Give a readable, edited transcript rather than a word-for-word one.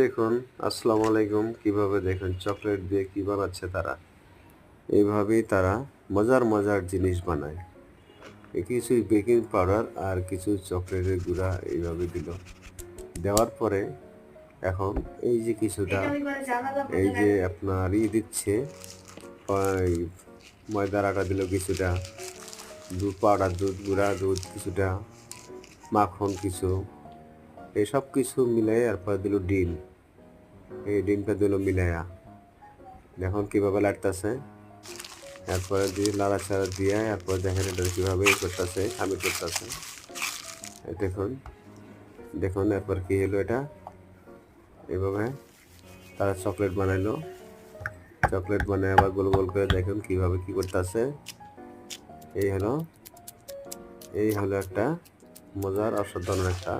দেখুন, আসসালামু আলাইকুম। কিভাবে দেখুন চকলেট দিয়ে কি বানাচ্ছে তারা। এইভাবেই তারা মজার মজার জিনিস বানায়। কিছু বেকিং পাউডার আর কিছু চকলেটের গুঁড়া এইভাবে দিল। দেওয়ার পরে এখন এই যে কিছুটা এই যে আপনার দিচ্ছে, ওই ময়দার আটা দিল কিছুটা, দুধ পাউডার, দুধ গুঁড়া, দুধ কিছুটা, মাখন কিছু, এসব কিছু মিলাই এরপর দিল ডিম। এই ডিমটা দিল মিলাইয়া দেখুন কিভাবে লাড়তেছে। এরপরে দিয়ে নাড়াচাড়া দিয়ে এরপর দেখেন এটা কীভাবে করতেছে, খামির করতেছে। দেখুন দেখুন এরপর কি হলো, এটা এভাবে তারা চকলেট বানাইলো। চকলেট বানায় আবার গোল গোল করে দেখুন কিভাবে কি করতেছে। এই হলো একটা মজার অসাধারণ একটা